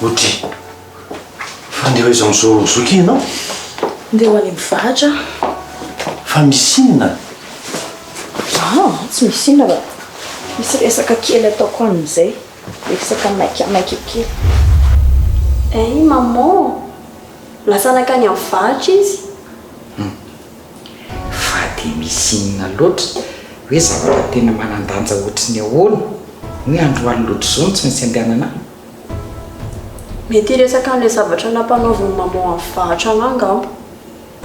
Otry fa andeha hoe izao mizao zoky ianao andeha ho any mivahatra fa misy inona tsy misy inona fa misy resaka kely ataoko amin'izay resaka maika kely. Maman lasa nakany amin'ny vahatra izy fa dia misy inona loatra hoe zavatra tena manandanja ohatry ny ahoana hoe androany loatra izao no tsy maintsy andehanana mety resaka amin'ilay zavatra nampanaoviny maman amin'ny vahatra anangamba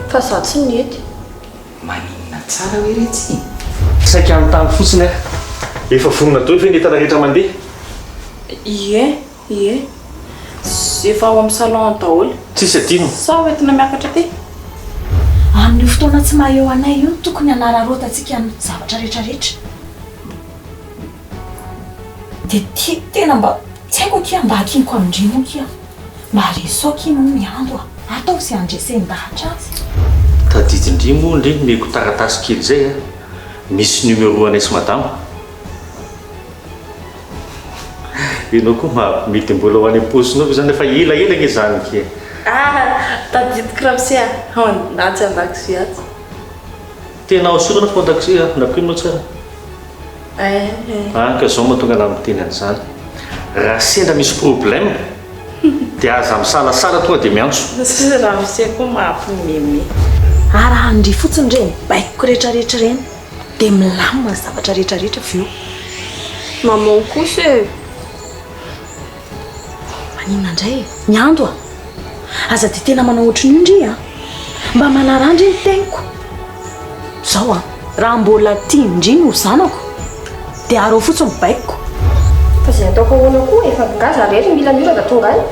fa za tsy mety maninona tsara hoe retsy saika amin'ny tany fotsiny efa vonona toy fe netana rehetra mandeha ie efa ao amin'ny salon daholo tsisy adino sa hoentina miakatra ty amin'ny fotoana tsy maha eo anay io tokony hanararotantsika ny zavatra rehetrarehetra dia tena mba tsy haiko kia mba hakiniko amindrimo kia mba resaokino miando atao sy andresendahatra azy tadidindrimo ndreny meko taratasy kely zay misy numéro anay sy madama ianao koa mamety mbola ho any am-posinao zany efa elaela nge zany ke tadidiko ramose natsy andakozy atsy tena aosorana fo andakozy naprinao tsara ka zao mahatonga ana miteny an'izany raha sendra misy problème dia aza misalasala tonga dia miantso ramose koa mahampimeme raha andry fotsiny reny baikoko rehetrarehetra reny dia milamina ny zavatra rehetrarehetra veo maman kosa manina indray miando aza dia tena manao ohatry ny indry mba manarandry ny teniko zao raha mbola tia indriny ho zanako dia areo fotsiny baikoko fa zay ataoko ahoana koa efa gaza rery mila miora da tonga any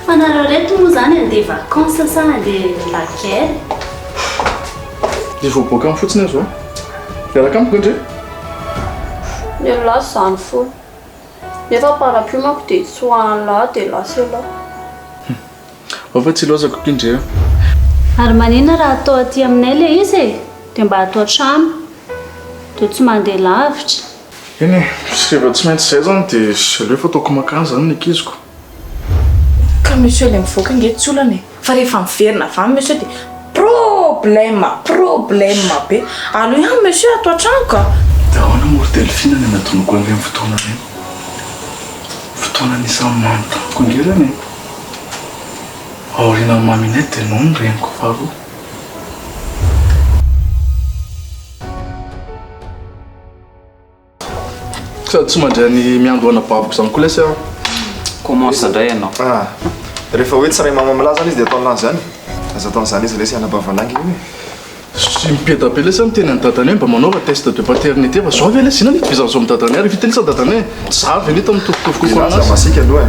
fanareo reto moa zany andeha vacances sa andeha laquelle dia voaboaka amin'ny fotsiny azo miaraka amiko andre ny lasy zany fo nefa parapluie manko dia tsy hoany lahy dia lasy elahy afa tsy lozako kindre ary manina raha atao aty aminay le izy dia mba atao trano dia tsy mandeha lavitra eny rehefa tsy maintsy izay zany dia aleo efa ataoko makany zany ny akiziko ka monsieur le mivoaka nge tsy olana fa rehefa miverina avy any monsieur dia problème be alo ihany monsieur atao trano ka dia ahoana mory delphine ny anatonoko an'ireny fotoana reny fotoana anisan'ny manontanyko ngerany aoriana ny maminay dia no ny reniko faharoa sady tsy mandray ny miandoana baviko zany koa lesy commence indray ianao rehefa hoe tsy ray mama milaza zany izy dia ataon'azy zany aza ataon'izany izy lesy anabavanangy iny sy mipedabe lesy ny teny any dadany hoe mba manaova test de paternité fa zao ve lesy ina nety vizazao amin'ny dadany ary vita lesa dadany hoe za ve neta mitovitovy kokoa masika aloha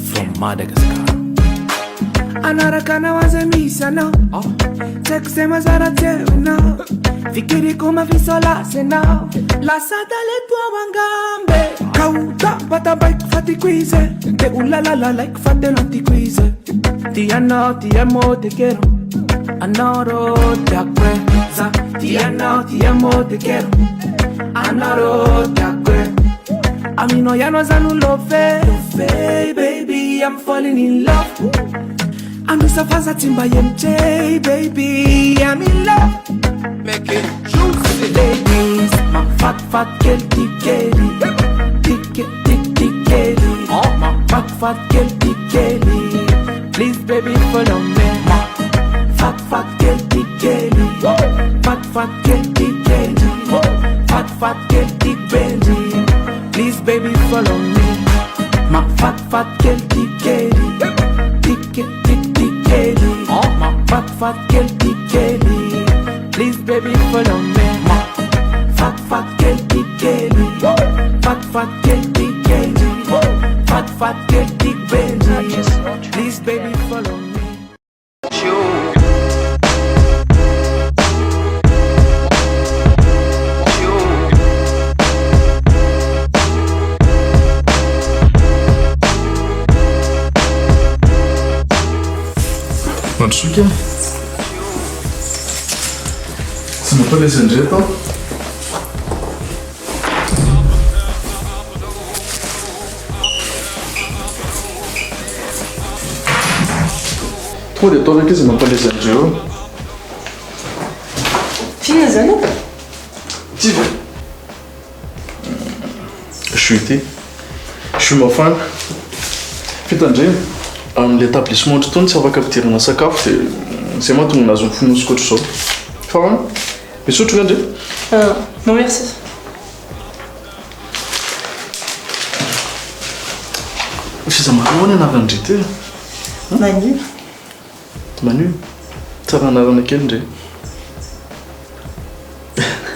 from Madagascar anarakana wazamisana sai kusema zara tena fikiri kuma visola sena la sadale tua wangambe kauta pata bike fati quize te ulalala like fate lanti quize ti amo te quiero anoro te acuerdas ti amo te quiero anoro te acuerdas a mí no ya no zanu love baby I'm falling in love Anusafaza timba MJ, baby, I'm in love. Make it juicy, ladies. My fat girl, Kelly. Kelly. Oh, my fat girl, Kelly. Please, baby, follow me. My fat girl, Kelly. Fat girl, Kelly. Fat girl, Kelly. Please, baby, follow me. My fat girl, Kelly. Oh, my fat girl, Kelly. Please, baby, follow me. My fat girl, Kelly. Fat girl, Kelly. Fat girl, Kelly. Please, baby, follow me. Tsy mampalezandreto tonga dia atao raiky izy mampalezandreo Fina zany Ty ve Chuté Je suis mafana fitandreny amin'le établissement ohatry tsy afaka ampidirana sakafo dia zay mahatonga nazo mifonosiko ohatr' izao fa misotro nga ndre Non merci. Fizamakahony anarandre ty Manu. Manu tsara anarana kely ndre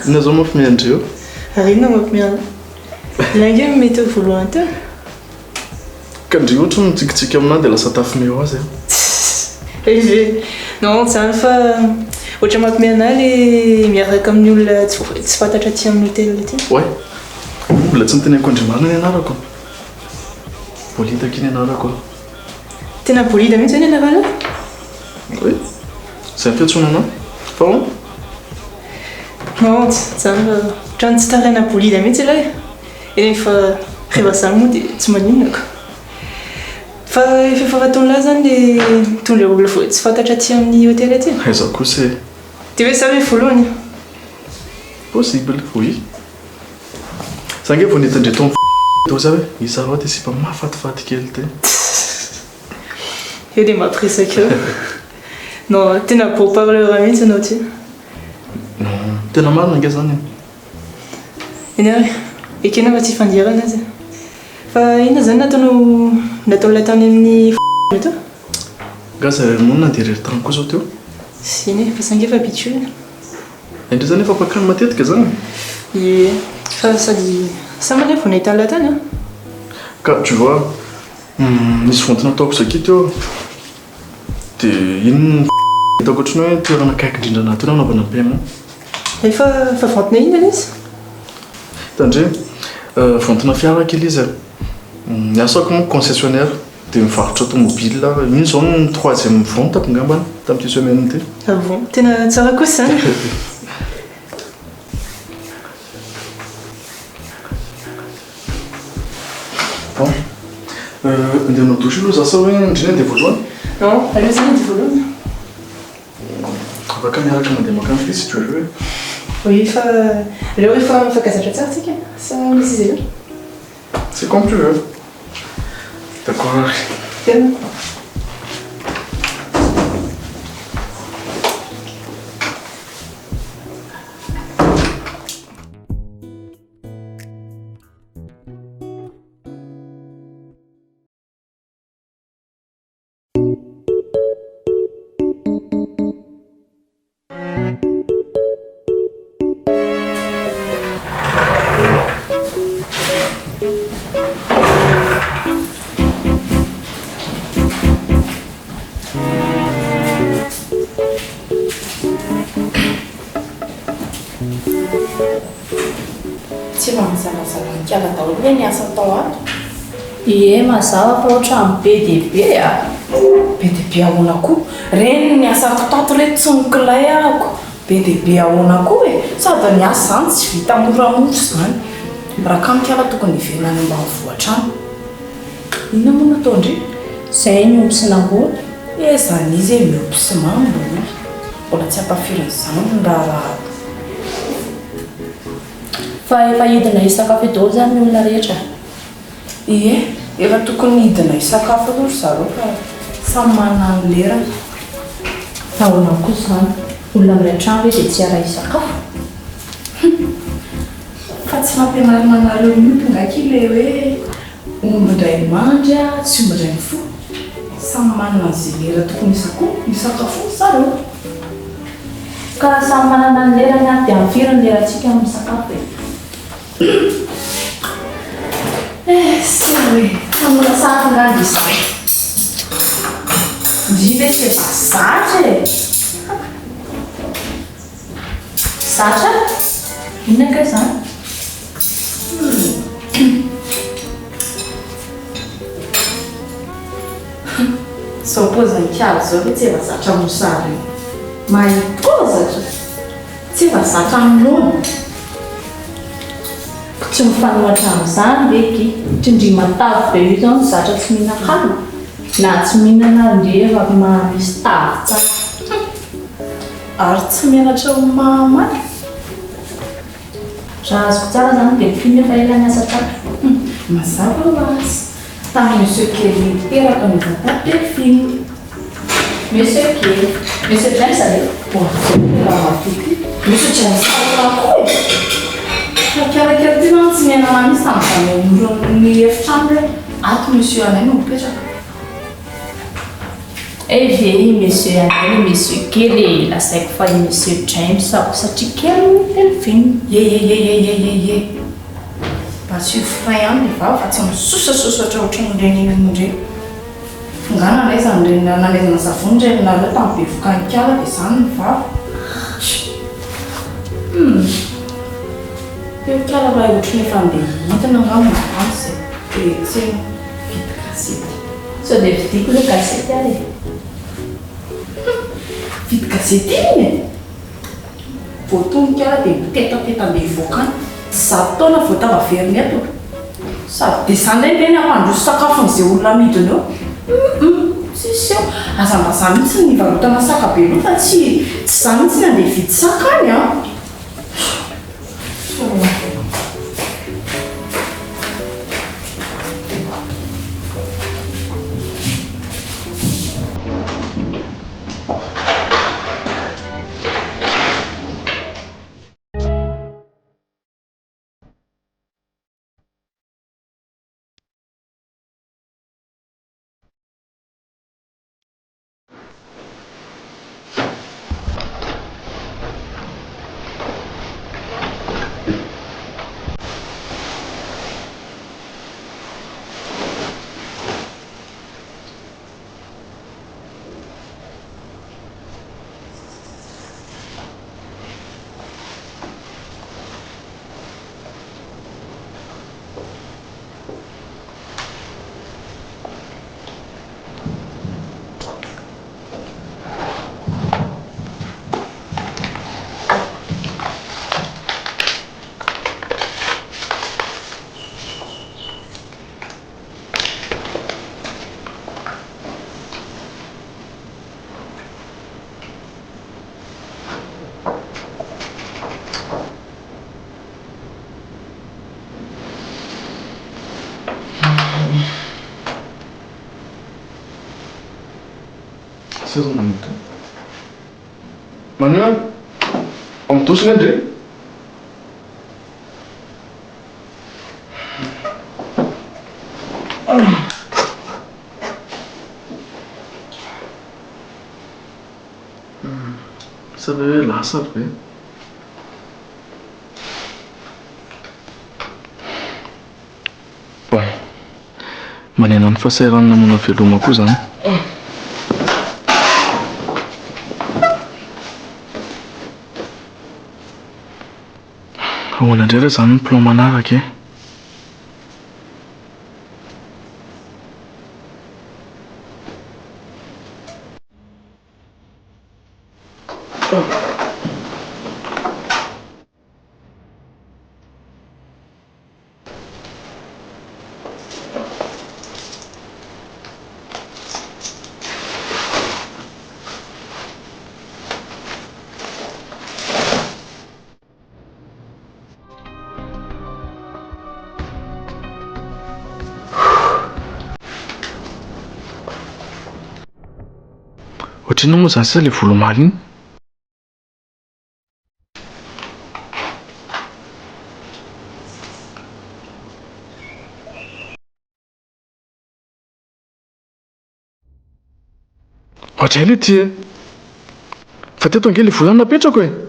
ina zao mafy miandreo Arina mampiana. Langue mety ho voalohany teo. ka ndre ohatra mitsikitsiky aminah dia lasa tafy meo azy Non, zany fa ohatra mampiana le miaraka amin'ny olona tsy fantatra aty amin'ny hôtel aty. Ouais mbola tsy niteneniko andrimarina ny anarako bolitaka iny anarako Tena bolida mihitsy zany anarana? oui zay ny fiantsonana fa Non, zany fa trano tsy taraina bolida mihitsy ilay. Efa rehefa zany moa dia tsy maninonako. Fa efa fataon'lahy zany le tondra olona tsy fantatra aty amin'ny hôtel aty. aiza kosa Dia hoe sa hoe voalohany? possible oui za nge vao nitandre tao do za hoe iza roa ty sipa mahafatifaty kely ty Eo dia mampiresaka eo. Non, tena beau parleur mihitsy anao ty. non tena marina nge zany Eny ary, ekena fa tsy fandirana azy. Fa inona zany nataon'ilay tany amin'ny to? gaza moa nandeha rery tany koa zao teo Sy ne, fa sange fa habitué. indre zany efa pakany matetika zany Ie, fa sady samy manefa vao nahita an'ilay tany. ka tu vois nisy vontona ataoko zaki teo dia iny hitako ohatrany hoe toerana kaiky indrindra anaty hoe nanaovana paiement Efa vontona inona izy? hitandre vontona fiara kely izy niasako moa concessionnaire dia mivarotra automobile iny zao ny 3e vontako ngambany tamin'ity semaine ty Ah bon, tena tsara kosa zany. bon andeha anao douche aloha za sa hoe indrina dia voalohany Non, aleo zany dia voalohany. afaka miaraka mandeha makany ty si tu veux Oui, fa aleo efa mifankazatra tsara tsika sa misy izy eo? c'est comme tu veux d'accord Tena. Tsy manazanazana mikala daholo hoe niasa tao ato. Ie mazava fa ohatrany be dia be a. Be dia be ahoana koa. Reny ny asako tato reto tsy nikilay ahako. Be dia be ahoana koa e. Sady ny asa zany tsy vita moramora zany. Raha ka mikala tokony ivelany ambanivohitra any. Inona moa natao ndre? Zay ny omby sy nangoana. Zany izy e miompy sy mambo. Mbola tsy ampafirin' izany raha Fa efa hidina hisakafo daholo zany ny olona rehetra. Ie, efa tokony hidina hisakafo aloha zareo fa samy manana ny lerany. Ahoana kosa zany olona amin'ilay trano hoe dia tsy ara hisakafo. Fa tsy mampianarina anareo miompy ngaky le hoe omby indray mandry tsy omby indray mifo. Samy manana an'izay lera tokony hisakafo zareo. Ka samy manana ny lerany a dia am'firy ny lerantsika amin'ny sakafo e. Sy hoe Samona sahafy ngandry izay. ndrive tsy efa zatra e. Zatra? Inona ka izany? Zao pozany kialo zao hoe tsy efa zatra mosary. Mahitozatra. Tsy efa fa zaka amin'olo tsy mifanohatra amin'izany beky trindry matavy be io zao ny zatra tsy mihinan-kanina na tsy mihinana ndreva mahamisy tavy tsara ary tsy mianatra ho mahamay raha azoko tsara zany dia mifiny efa ela ny asa tato mazava ho azy tamin'ny monsieur Kelly teraka ny vatato dia film monsieur Kelly monsieur James ale raha matoky monsieur James akoe karakaraty zany tsy miaina misy tamin'izany ny efitrano hoe ato monsieur anay no mipetraka vie monsieur anay monsieur Kelly lasaiko fa monsieur James ako satria kely no telefilm ye mba tsy frein any ny vava fa tsy misosasosotra ohatran'ireny indreny ngana anay zany reny nanaizana savony reny nareo tamin'ny be vokanikala dia zany ny vava eo kala raha ohatrany efa andeha hitana ngao maany zay dia tsena vita kasety sao dia vidiko le kasety ary vita kasety iny e voatonikala dia mitetateta andeha voakany zato taona vao tava veriny eto sady dia zany ndray reny ampandroso sakafon'izay olona midiny eo sisy eo azambazany mihitsy ny varotana saka be aloha fa tsy zany mihitsy ny andeha vidy saka any a Manuel, amtosina ndre sabe hoe lasa be bon manena ny fahasahiranana manao veloma koa zany ahoana indray raha zany ny plan manaraka e ohatrany moa zany sisa le volomaly iny ohatray le ty e fa teto ange le volana napetrako e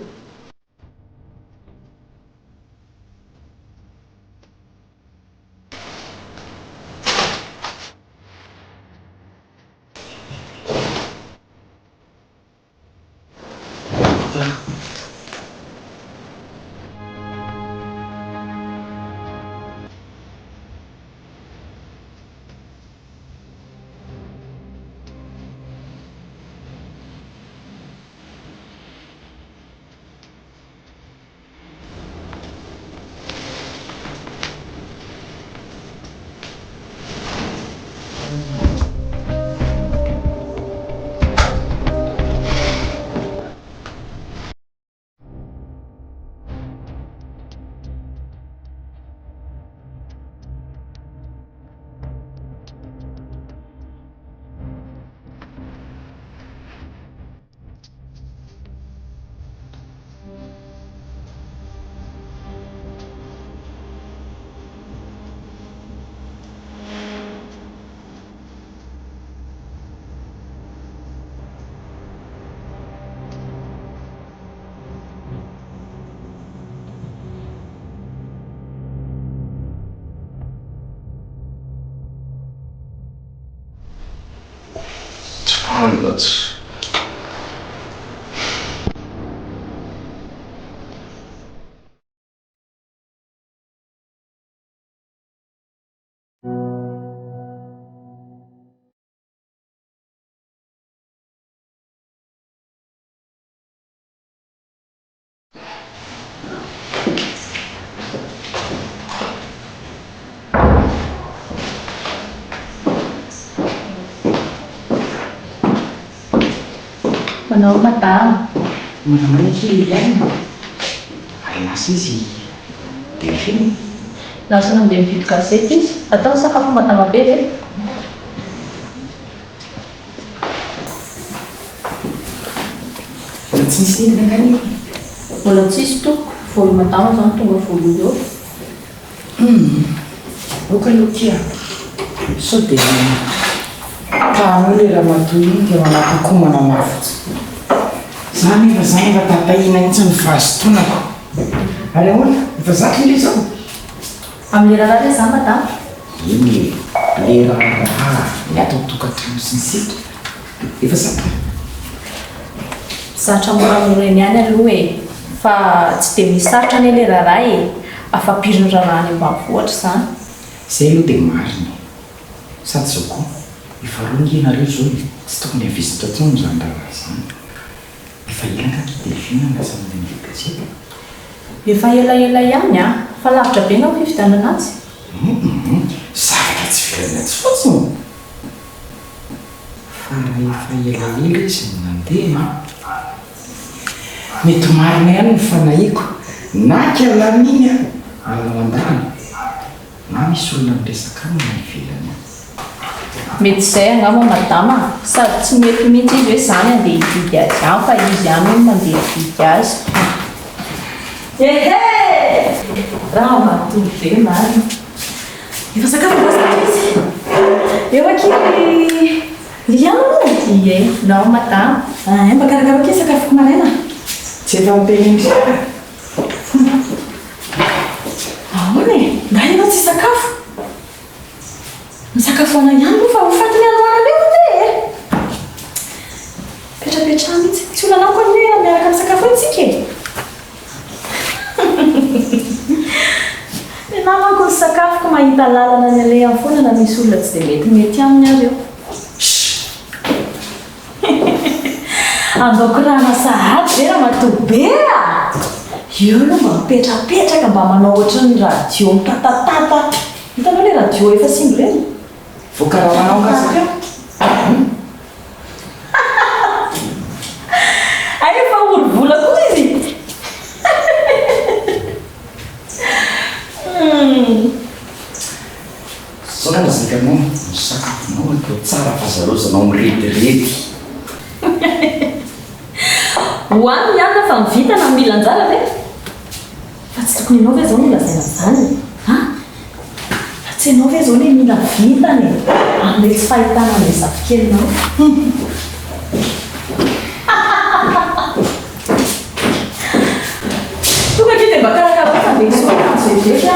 zany loatsy. Manao madama. Manamana kely ilaina. Ary lasa izy delphine. Lasa nandeha mividy gazety izy. Atao sakafo madama be ve? Tsisy inona Mbola tsisy toko. Volo madama zany tonga volo eo. Oka aloha tia. Sao dia tahanao le raha matoy iny dia manapakomana mafotsy. Zany efa zany efa tatahina iny tsy ny vahazotonako. Ary ahoana efa zato ile zao. Amin'ny raha le zany madama. Iny le raha ny atao tokatrano sy ny sito. Efa zato. Zatra moramora eny ihany aloha e. Fa tsy dia misy sarotra ane le raharaha e. Afapiriny raharaha any ambanivohitra zany. Izay aloha dia marina. Sady zao koa efa ronginareo zao tsy tokony havisitra intsony zany raharaha zany. Efa elaka delphine angasana le mividy gazety. Efa elaela ihany a. Fa lavitra be nga fividianana azy. Zavatra tsy vilana tsy fotsiny. Fa efa elaela izy no nandeha. Mety marina ihany ny fanahiako. Na kialan'iny anao an-dalana. Na misy olona miresaka aminy ivelany. Mety izay angamba madama. Sady tsy mety mihitsy izy hoe zany andeha hividy azy ihany fa izy ihany no mandeha hividy azy. Ehe! Raha matory be marina. Efa sakafo basa izy. Eo aky liana moa. Ie, nao madama. Mba karakara aky sakafoko maraina. Tsy efa mipeliny saka. Ahoana e? Nga ianao tsy sakafo? Misakafoana ihany moa fa hofatiny anoana be mandeha e. Petrapetra mihitsy. Tsy olanao koa hoe miaraka amin'ny sakafo antsika e. Ny namako ny sakafoko mahita lalana ny aleha foana na misy olona tsy dia mety aminy azy eo. Andaoko rana sahady ve raha matoa be a? Io aloha mba mipetrapetraka mba manao ohatry ny radio mitatatata. Hitanao le radio efa simba ireny? Voakaramanao ngasaka. Ay efa olo-vola koa izy. Sonana zakanao misakafonao atao tsara fazarozanao miretirety. Hoany ihany fa mivita na mila anjara ve? Fa tsy tokony ianao ve zao no lazaina zany? Fa tsy ianao ve zao le mila vitany? Amin'ilay tsy fahitana an'ilay zavikelinao. Tonga ke dia mba karakara fa dia isoakanjo vetivety a.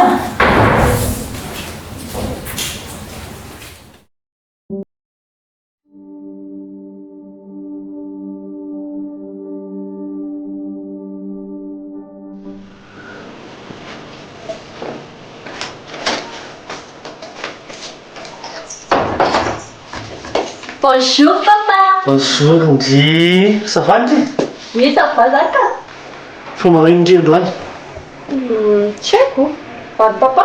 Bonjour papa. Bonjour Ndry. Ça va Ndry? Oui, ça va zaka. Fomba magnino Ndry androany? Tsy haiko. Ary papa?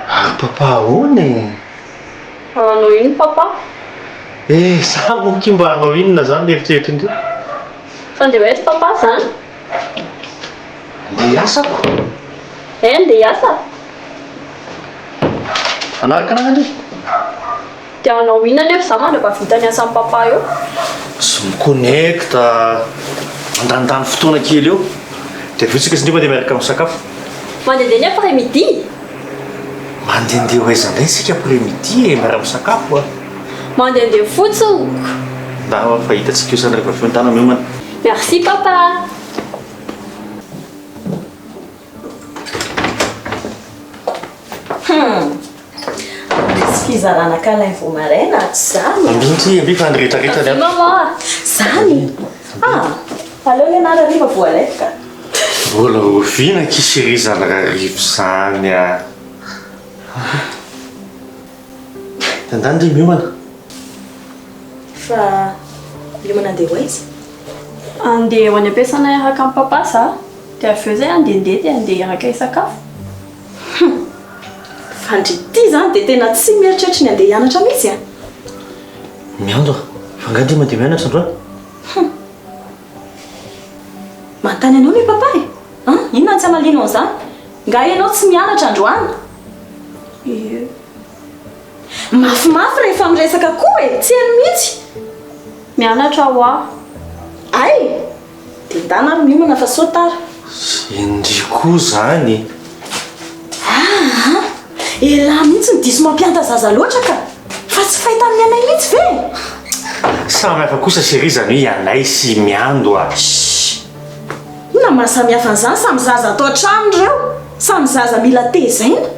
Ary papa ahoana e? Anao ino papa? Za moky mba hanao inona zany le eritreritry Ndry? Fandeha hoeto papa zany? Andeha hiasako. Andeha hiasa? Anaraka anahy Ndry? Dia anao inona nefa za mandrapa vita ny asan'ny papa eo? Sy miconnecta andandany fotoana kely eo dia aveo tsika sy ndry mandeha miaraka amin'ny sakafo. Mandehandeha ny après midi? Mandehandeha ho aiza indray sika après midi miaraka amin'ny sakafo a. Mandehandeha fotsiny. Da fa hitantsika io zany rehefa aveo ny tana miomana. Merci papa. fizarana kalainy vao maraina tsy zany Andrindry ambi fa andrehetrarehetra ny Maman, zany aleo le anara riva vo alefaka mbola oviana kiserizana rivo zany a. Tandany ry miomana. fa miomana andeha ho izy Andeha ho any am-piasana iaraka amin'ny papa za dia avy eo zay andehandeha dia andeha iaraka hisakafo. fandrity zany dia tena tsy mieritreritra ny andeha hianatra mihitsy a Miandro fa ngady mandeha mianatra androa. mantany anao le papa e inona tsy amalino an'izany nga ianao tsy mianatra androany mafimafy rehefa miresaka koa e tsy eny mihitsy Mianatra ho aho. ay dia ndana ary miomana fa sotara Indry koa zany. elahy mihitsy ny diso mampianta zaza loatra ka fa tsy fahita amin'ny anay mihitsy ve Samy hafa kosa serizana hoe anay sy miando a. na mahasamihafa an'izany samy zaza atao an-trano ireo samy zaza mila tezaina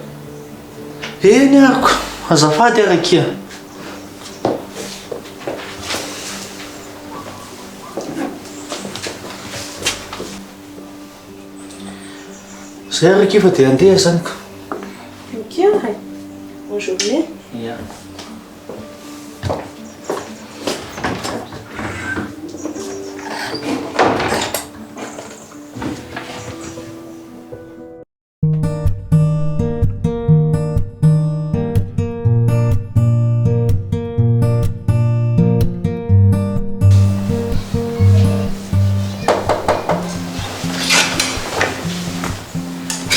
Eny ariko azafady arakia. Zay arakia fa dia andeha zany ka. ok hay bonne journée Ia.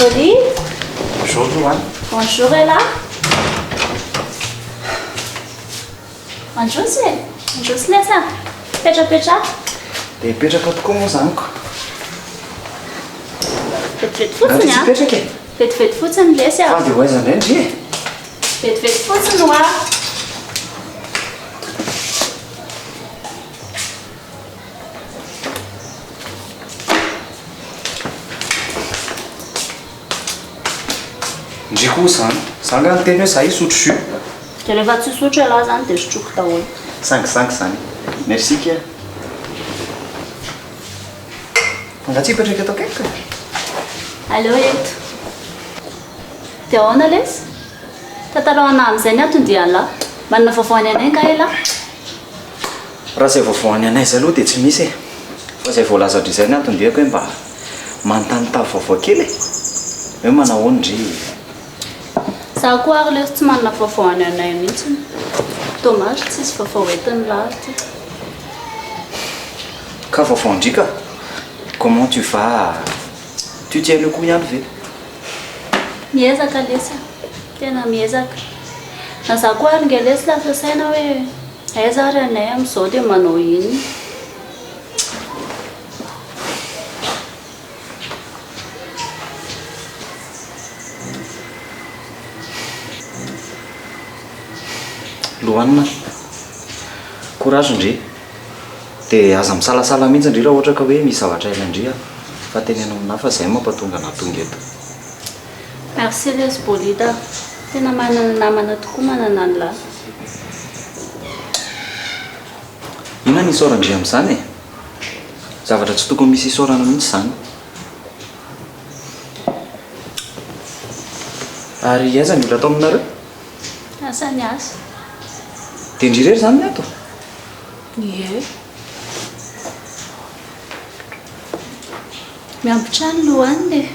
Pauline, Bonjour Johan. bonjour Ella. Mandrosy e, mandrosy lesa. Petrapetraka. Dia petraka tokoa moa zany ko. Vetivety fotsiny a. Petraka e. Vetivety fotsiny lesy a. Fa dia ho aiza indray ndry e. Vetivety fotsiny ho a. Ndry koa zany. Za nga ny teny hoe za isotro jus. Dia rehefa tsy sotro elahy zany dia sotroko daholo. Sangisangy zany. Merci kia. Fangatsy petraka eto akaiky. Allo eto. Dia ahoana lesy? Tantarao amin'izay ny aton-dialahy. Manana vaovao any anay nga ela? Raha izay vaovao any anay izay aloha dia tsy misy e. Fa izay voalaza indrizay ny aton-diako hoe mba manontany vaovao kely e. Hoe manao ndry. Za koa ary lesy tsy manana vaovao any anay mihitsy. Dommage tsisy vaovao entin'ny lahatra. Ka vaovao ndrika. Comment tu vas? Tu tiens le coup ihany ve? Miezaka lesy. Tena miezaka. Na za koa ary nge lesy lasa saina hoe aiza ary anay amin'izao dia manao iny. Lohanina. Courage ndry. Dia aza misalasala mihitsy ndry raha ohatra ka hoe misy zavatra ela ndry a. Fa teneno aminahy fa izay mampatonga nahatonga eto. Merci lesy Bolida. Tena manana namana tokoa manana ny lahy. Inona ny isaorandry amin'izany e? Zavatra tsy tokony misy isaorana mihitsy izany. Ary aiza ny olona atao aminareo? Asa ny asa. Dia ndry rery izany ny ato? Ie. Miampitrano lohany dia.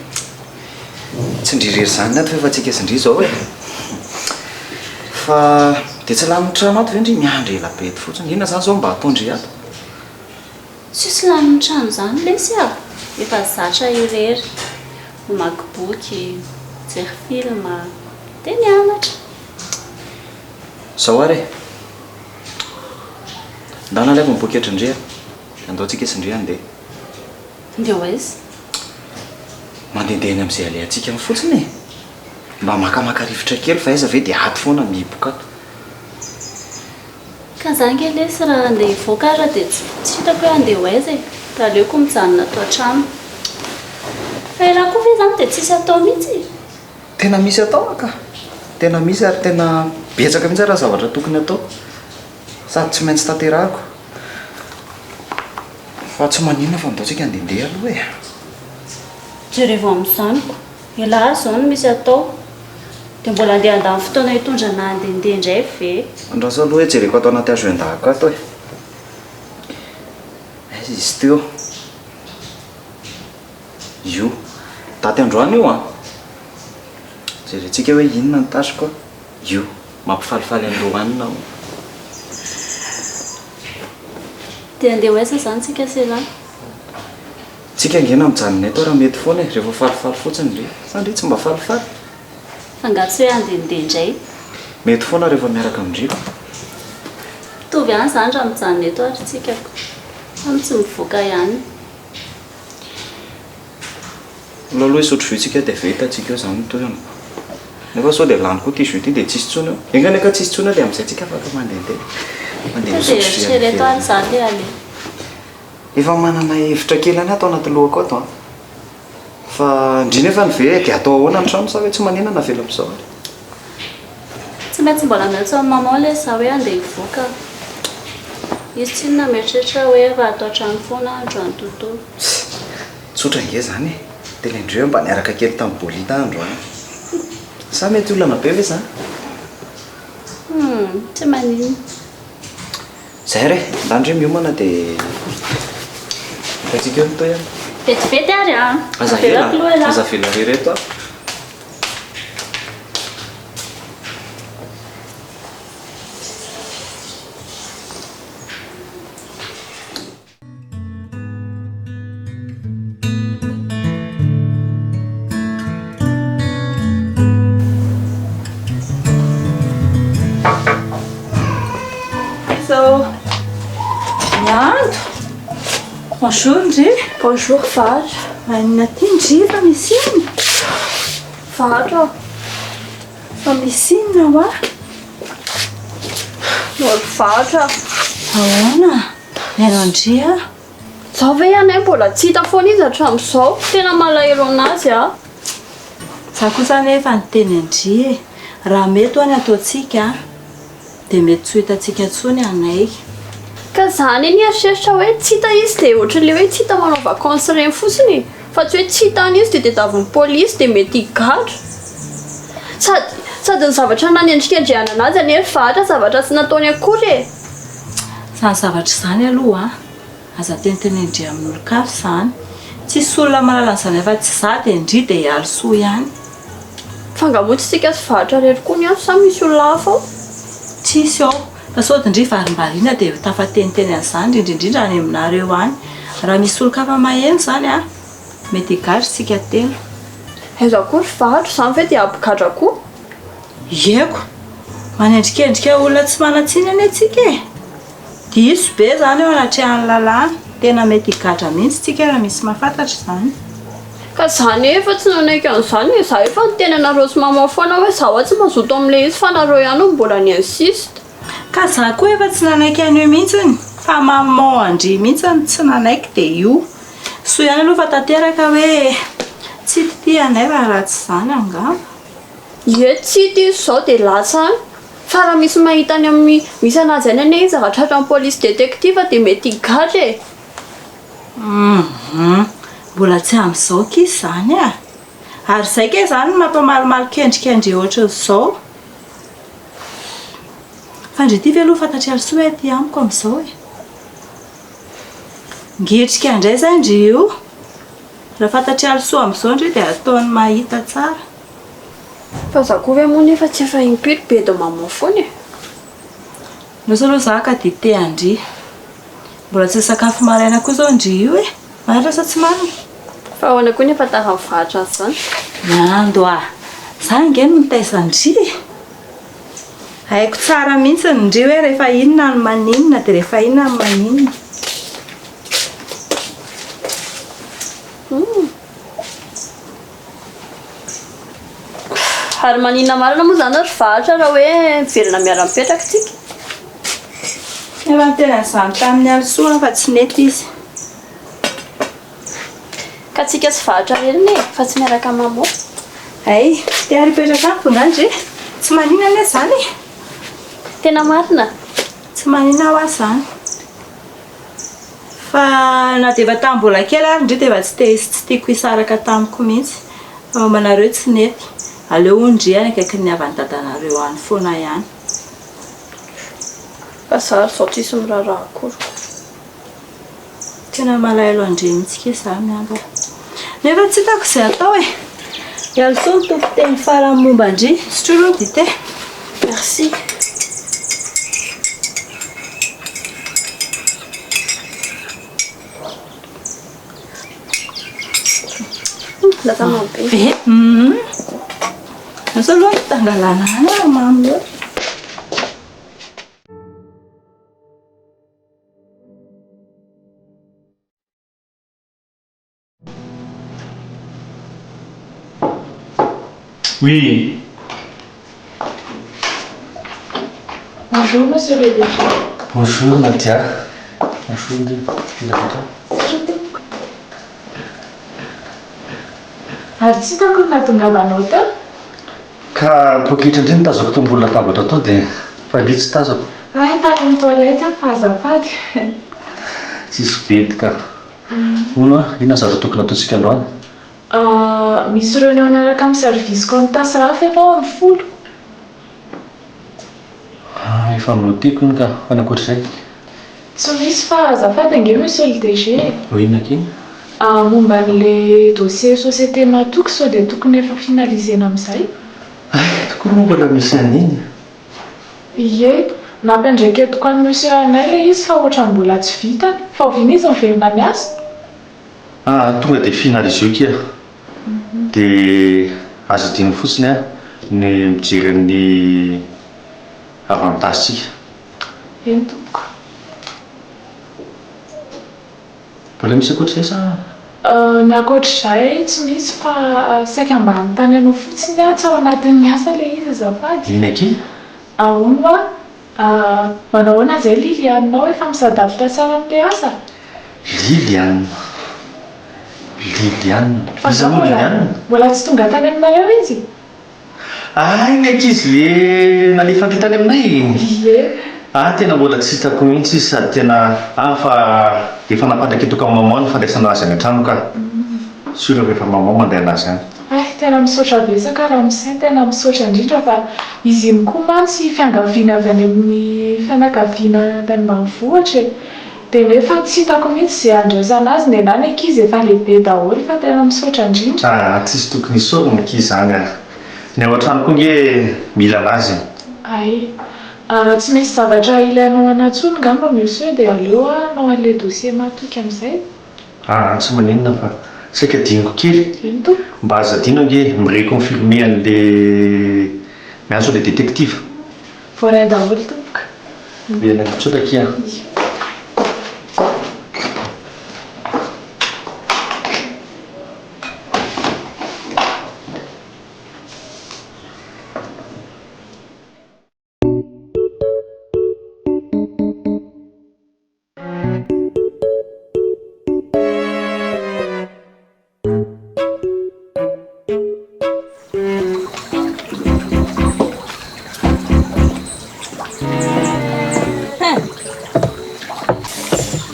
Tsy ndry rery izany ny ato fa efa tsika sy ndry izao e. Fa dia tsy lany trano ato ve ndry miandry ela be eto fotsiny. Inona izany izao mba ataondry ato? Tsisy lanin'ny trano izany lesy a. Efa zatra irery. Mamaky boky, mijery film, dia mianatra. Zao ary e. Ndana alaiko ny boky etra-ndry a. Andao tsika sy ndry andeha. Ndia ho aiza? Mandehandeha eny amin'izay alehantsika amin'ny fotsiny e. Mba makamaka rivotra kely fa aiza ve dia ato foana mihiboka ato. Ka za nge lesy raha andeha hivoaka ara dia tsy hitako hoe andeha ho aiza e. Raha aleoko mijanona atao an-trano. Fa ela koa ve zany dia tsisy atao mihitsy. Tena misy atao ka. Tena misy ary tena betsaka mihitsy raha zavatra tokony atao sady tsy maintsy tanterahako fa tsy maninona fa midaotsika andehandeha aloha e jereo amin'izanyko ialahy zao no misy atao dia mbola andeha andany fotoana hitondra na andehandeha indray ve andraso aloha hoe jereko atao anaty azo endahako atao e aiza izy teo io daty androany io a jerentsika hoe inona ny tasiko io mampifalifaly androanina ao dia andeha hoaiza zany tsika sela tsika angena mijanona eto raha mety foana e rehefa falifaly fotsiny re sandry tsy mba falifaly fa nga tsy hoe andehandeha indray mety foana rehefa miaraka amindriko tovy any zany raha mijanona eto ary tsikakoamy tsy mivoaka ihany aloha isotro vitsika dia vetatsika eo zany toy eo nefa sao dia lany koa ty jus ty dia tsisy tsony eo engany ka tsisy tsony eo dia amin'izay tsika afaka mandehandeha mandeha eritrereto any zany le ale efa manana hevitra kely any atao anaty lohako ato a fa indrina efa ny ve dia atao ahoana ny trano sa hoe tsy manina na vela am'izao ary tsy maintsy mbola miatso amin'ny maman le sa hoe andeha hivoaka izy tsy nona mieritreritra hoe raha atao trano foana androany tontolo tsotra nge zany e dia lendreo hoe mba niaraka kely tamin'ny bolita androany sa mety olana be ve zany tsy manino zay re landre miomana dia fatsika eo nytoy any vetivety ary a aza vela rereto a Bonjour, Ndry. Bonjour, Vary. Manina ty Ndry fa misy inona? Vary fa misy inona hoa? Olo Vary ahoana? Mianao Ndry a? Zaho ve anay mbola tsy hita foana izy hatramin'izao tena malahelo anazy a Za kosa nefa niteny Ndry e raha mety hoany ataontsika dia mety tsy ho hitantsika intsony anay ka zany iny eritreritra hoe tsy hita izy dia ohatran'ilay hoe tsy hita manao vakansy reny fotsiny fa tsy hoe tsy hitany izy dia tadiavin'ny polisy dia mety higadra sady ny zavatra nanendrikendrehana anazy anery Vary zavatra tsy nataony akory e zany zavatra izany aloha aza tentenendry amin'ny olon-kafa izany tsisy olona mahalala an'izany efa tsy za dia Ndry dia hialosoa ihany fangamontsitsika sy Vary rery koa ny ato sa misy olona hafa ao tsisy ao fa sao dia Ndry varimbariana dia tafateniteny an'izany indrindrindrindra any aminareo any raha misy olon-kafa maheno zany a mety higadra tsika telo aiza akory Vary zany ve dia abigadra koa ieko manendrikendrika olona tsy manatsiny any antsika e diso be zany eo anatrehan'ny lalàna tena mety higadra mihitsy tsika raha misy mahafantatra izany ka zany efa tsy nanaiky an'izany e za efa niteny anareo sy mama foana hoe zaho tsy mazoto amin'ilay izy fa anareo ihany no mbola ny insiste ka za koa efa tsy nanaiky an'io mihitsiny fa maman Ndry mihitsiny tsy nanaiky dia io so ihany aloha fa tanteraka hoe tsy tity anay raha tsy izany angamba ie tsy hity izy zao dia lasa any fa raha misy mahita any amin'ny misy anazy any ane izy avatratra amin'ny polisy detektiva dia mety higadra e mbola tsy amin'izao kizy izany a ary izay ke izany mampamalimaly kendrikendry ohatran'izao fa Ndry ty ve aloha fantatry alisoa hoe ty amiko amin'izao e ngetrika indray zay Ndry io raha fantatry alisoa amin'izao Ndry dia ataony mahita tsara fa za koa ve moa nefa tsy efa impiro be do mama foana e losa aloha za ka dite Ndry mbola tsy sakafo maraina koa zao Ndry io e maratra sa tsy marina fa ahoana koa nefa tara-mivatra azy zany nando a za nge no mitaiza Ndry haiko tsara mihitsy Ndry hoe rehefa inona no maninona dia rehefa inona no maninona ary maninona marina moa zany ry Vary raha hoe miverina miara-mipetraka tsika efa niteny an'izany tamin'ny alisoa fa tsy nety izy ka tsika sy Vary reny e fa tsy miaraka mamo ay tia ripetraka any tonga Ndry tsy maninona ane zany Tena marina. Tsy manina ho azy zany. Fa na dia efa tamin'ny mbola kely ary indray dia efa tsy tiako hisaraka tamiko mihitsy. Fa mombanareo tsy nety. Aleo ondriana akaiky ny avany dadanareo any foana ihany. Fa zary zao tsisy miraharaha akory. Tena malahelo andre mihitsy izany miamba. Nefa tsy hitako izay atao e. Ialso ny tompon-teny farany momba andry. Sotroa aloha dite. Merci. Latanao be. Nasa aloha mitangalana mamy loatra. Oui. Bonjour, monsieur le DG. Bonjour, Nadia. Bonjour, Ary tsy hitako ny nahatongavanao tao. Ka poketra indray nitazako tombola latabatra tao dia fa lia tsy tazako. Tany amin'ny toilette fa azafady. Tsisy bety ka. Hono ina zavatra tokony ataontsika androany? Misy réunion miaraka amin'ny service comptable hafa ianao amin'ny folo. Efa notiko iny ka fa ny ankoatr'izay. Tsy misy fa azafady ange monsieur le DG. Inona ky? Momba n'le dossier société matoky sao dia tokony efa finalisena amin'izay. Tokony momba la misy an'iny. Ie, nampiandraika eto any monsieur anay le izy fa ohatrany mbola tsy vitany. Fa oviana izy miverina miasa. Tonga dia finalisé io kia. Dia azo diny fotsiny ny mijery ny avantagesika. Eny tompoko. Mbola misy ankoatr'izay sa? Ny ankoatr'izay tsy misy fa saika mba anontany anao fotsiny tsy ao anatin'ny asa le izy azafady. Ina ky? Ahoana manao ahoana izay Lilianao efa misadavitra tsara amin'ilay asa? Liliane. Iza moa Liliane? Mbola tsy tonga tany aminay eo izy? Iny ankizy le nalefa tany aminay. Ie. Tena mbola tsy hitako mihitsy izy sady tena fa efa nampadraketo ka maman ny fandraisana azy any an-trano ka. Sura rehefa maman mandeha anazy any. Tena misaotra betsaka raha misain tena misaotra indrindra fa izy iny koa mantsy fiangaviana avy any amin'ny fianakaviana tany ambanivohitra e. Dia nefa tsy hitako mihitsy izay andraisana azy ny anany ankizy efa lehibe daholo fa tena misaotra indrindra. Tsisy tokony hisaorana ankizy zany. Ny ao an-trano koa nge mila anazy. Tsy misy zavatra ilainao anatsony ngamba monsieur dia aleo anao an'ilay dossier matoky amin'izay. Tsy maninona fa saika diniko kely. Ino to? Mba azadino nge mireconfirmer an'le miantso le détective. Voaray daholo tompoka. Miana tsotra kia.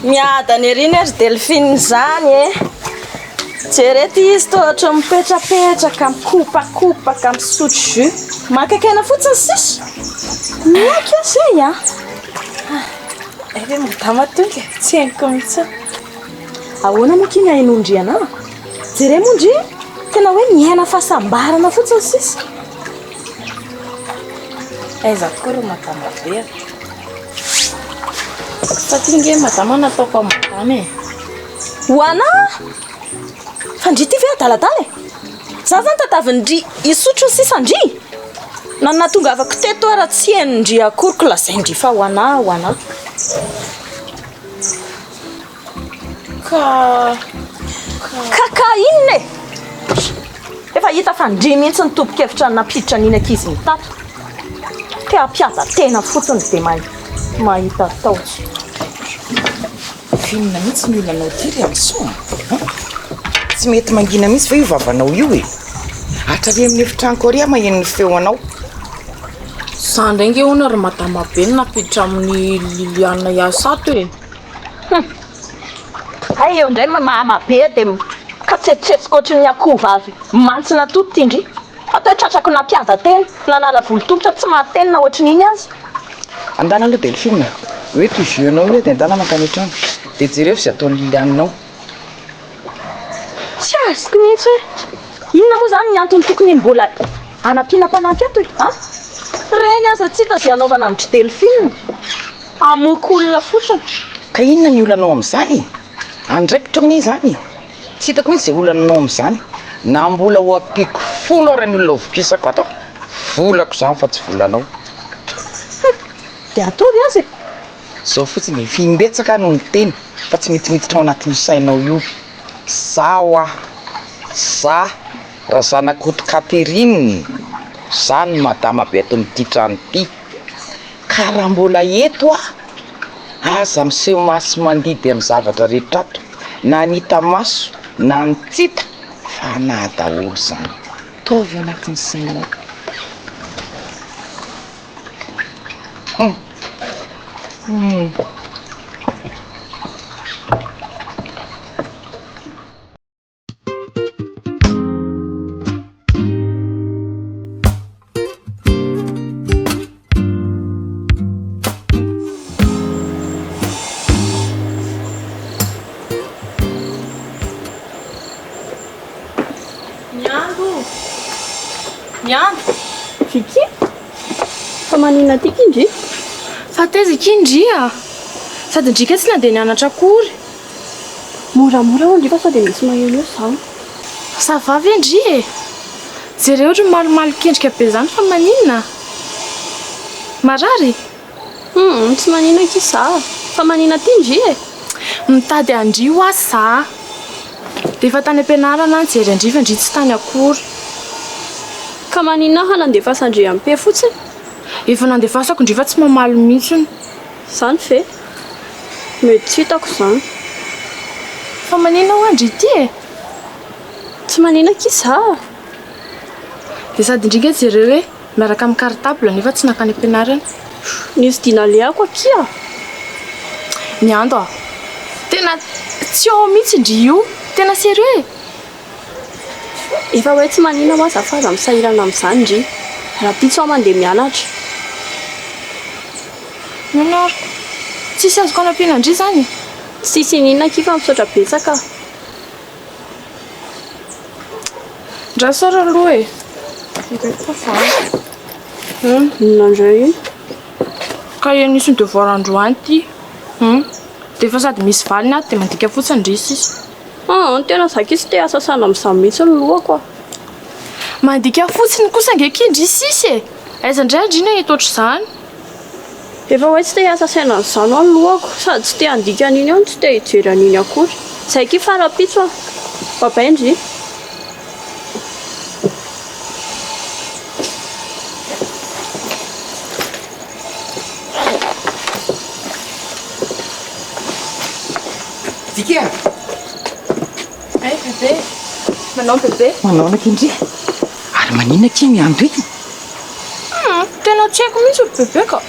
Miadany ery azy Delphine zany e. Jerety izy toa ohatra mipetrapetraka mikopakopaka misotro jus. Makakaina fotsiny sisy. Miaka izay a. Eve madama tonga tsy hainiko mihitsy. Ahoana moa kiny hainondriana? Jere mondry tena hoe miaina fahasambarana fotsiny sisy. Aiza koa madama be. Satria nge madama nataoko madama e. Hoana? Fandry ty ve adaladala e? Za zany tadavindry isotro sisa ndry. Na natongavako teto ara tsy hainondry akoriko lazaindry fa hoana. Ka inona e? Efa hita fandry mihitsy ny tobokevitra napiditra n'iny ankizy mitato. Te ampiasa tena fotsiny dia mahita taotsy. Finina mihitsy ny olonanao ty ry amsoa. Tsy mety mangina mihitsy fa io vavanao io e. Hatrany amin'ny efitrano koa ry maheno ny feo anao. Za ndray ona ry madama be napiditra amin'ny Liliana Iasato e. Hay eo ndray mama be dia katsetsetsyka ohatran'ny akoho vavy mantsina toto indry. Atao tratrako nampihaza tena nanala volo-tongotra tsy mahatenina ohatran'iny azy. Andana aloha Delphine, hoe tojoanao hoe dia andana mankany trano dia jereo izay ataon'ny Lilianinao. Tsy azoko mihitsy hoe inona moa zany ny antony tokony mbola anampiana mpanampy ato e? Reny aza tsy hita izay anaovana amin'ny Delphine. Amoko olona fotsiny. Ka inona ny olanao amin'izany? Andraikitra ny izany. Tsy hitako mihitsy izay olananao amin'izany. Na mbola ho ampiko folo ary ny olona ovokisako ato. Volako izany fa tsy volanao. Dia ataovy azy e. Zao fotsiny fimbetsaka no ny teny fa tsy mitimiditra ao anatin'ny sainao io. Zaho za raha zanak'oto Catherine, za ny madama be ato amin'ity trano ity. Ka raha mbola eto aza miseho maso mandidy amin'ny zavatra rehetra ato, na anita maso na nitsita fa na daholo izany. Taovy anatin'ny sainao. Miandro. Vicky? Fa manina ty kindry? Fa taiza kindria? Sady ndrika tsy nandeha nianatra akory. Moramora ho ndry fa sady misy maheno izany. Ça va ve ndry e? Jereo ohatra malimaly kendrika be zany fa maninona? Marary? Tsy manina kisa. Fa manina ty ndry e? Mitady andry ho asa. Dia efa tany am-pianarana nijery andry fa ndry tsy tany akory. Ka manina hanandefa andry amin'ny pe fotsiny? Efa nandefasako ndry fa tsy mamaly mihitsiny. Zany fe? Mety tsy hitako izany. Fa manina ho andry ity e? Tsy manina kisa. Dia sady indrika jereo hoe miaraka amin'ny cartable nefa tsy nakany am-pianarana. Nisy dina leako akia. Miando a. Tena tsy ao mihitsy ndry io. Tena sérieux e? Efa hoe tsy manina ho azafaza misahirana amin'izany ndry. Raha pitso aho mandeha mianatra. Mianara. Tsisy azoko anampiana ndry zany? Tsisy ninona kifa misaotra betsaka. Ndra sara aloha e. Inandray iny? Ka nisy ny devoir androany ty. Dia efa sady misy valiny ato dia mandika fotsiny ndry sisy. Tena zakisy te asasana amin'izany mihitsy ny lohako. Mandika fotsiny kosa angekindry sisy e. Aiza ndray andrina eto ohatr'izany. Efa hoe tsy te asasaina n'izany ao ny lohako. Sady tsy te handika an'iny ao, tsy te hijery an'iny akory. Zay ki fara-pitso a. Babay ndry. Vicky a? Ay bébé. Manao bébé. Manao nakindry. Ary manina ki miandro iny? Tena tsy haiko mihitsy bébé ka.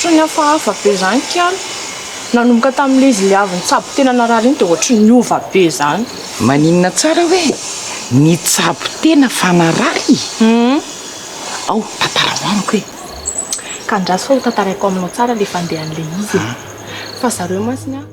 Ohatran'ny hafahafa be zany kiano. Nanomboka tamin'ilay izy liaviny tsabo tena narary iny dia ohatran'ny niova be zany. Maninona tsara hoe ny tsabo tena fa narary. Ao tantara ho amiko e. Ka andraso fa ho tantaraiko aminao tsara ilay fandehan'ilay izy. Fa zareo masiny a.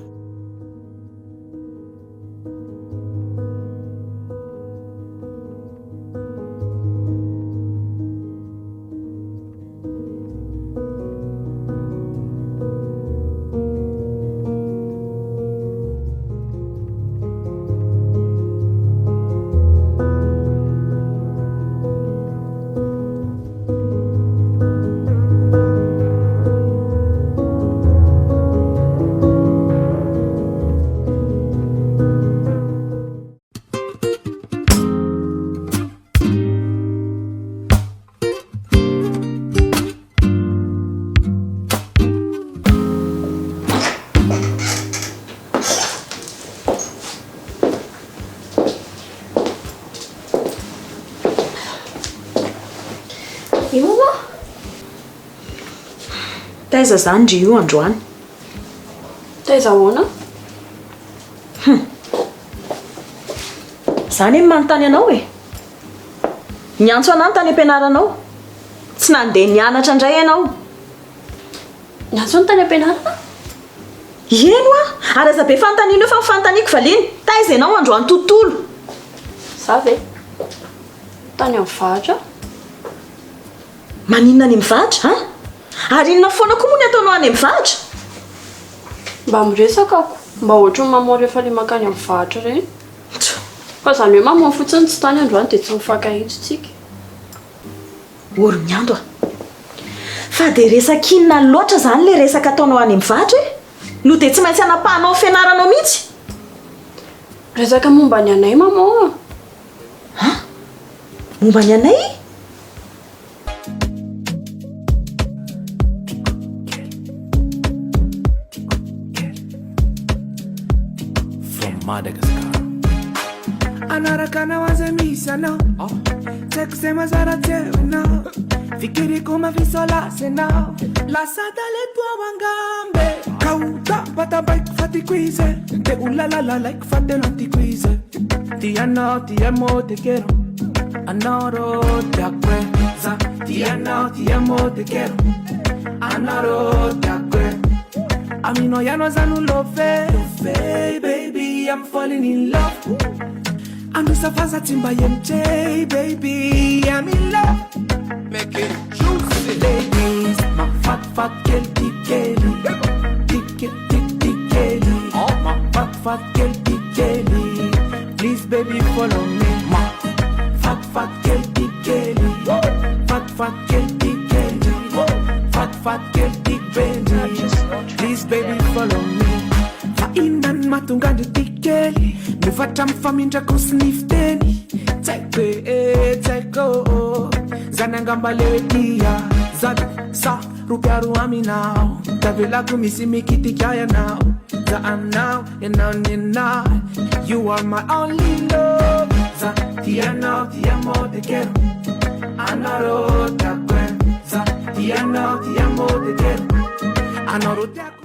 taiza zany ndry io androany taiza ahoana zany e manontany anao e niantso anany tany ampianaranao tsy nandeha nianatra indray ianao niantso ny tany ampianarana eno a ary aza be fanontaniana eo fa mifanontaniako valiny taiza ianao androany tontolo za ve tany amin'ny vahatra maninona any mivahatra a ary inona foana koa moa ny ataonao any mivahatra mba miresaka ako mba ohatry ny mamoa rehefa le makany amin'ny vahatra reny fa zany hoe mamoa fotsiny tsy tany androany dia tsy mifankahitsontsika ory miando a fa dia resakinona loatra zany le resaka ataonao any mivahatra e no dia tsy maintsy anapahanao fianaranao mihitsy resaka momba ny anay mamoa momba ny anay anaraka anao aza misy anao tsaiko zay mazara teo anao fikiriko mafisolasa anao lasa taleto angambe kauta batabaiko fatiko izy de ulalalalaiko fatena tiko izy ti anao ti amo te quero anoro te acqueza ti anao ti amo te quero anoro te acque amino yano zanu love baby I'm falling in love Anusafaza timba MJ, baby, I'm in love. Make it juicy. Ladies, my fat girl, big Kelly. Big Kelly. Oh, my fat girl, big Kelly. Please, baby, follow me. My fat girl, big Kelly. Fat girl, big Kelly. Fat girl, big Benji. Please, baby, follow me. Fainan matungande big Kelly. Mivatra mifamindra kosinifteny tsaiko zanangamba ledia zady sa rupiaro aminao tavelako misy mikitika yanao za anao yanao you are my only love za tianao tiamo te quero anaro te acque za tianao tiamo te quero anaro te acque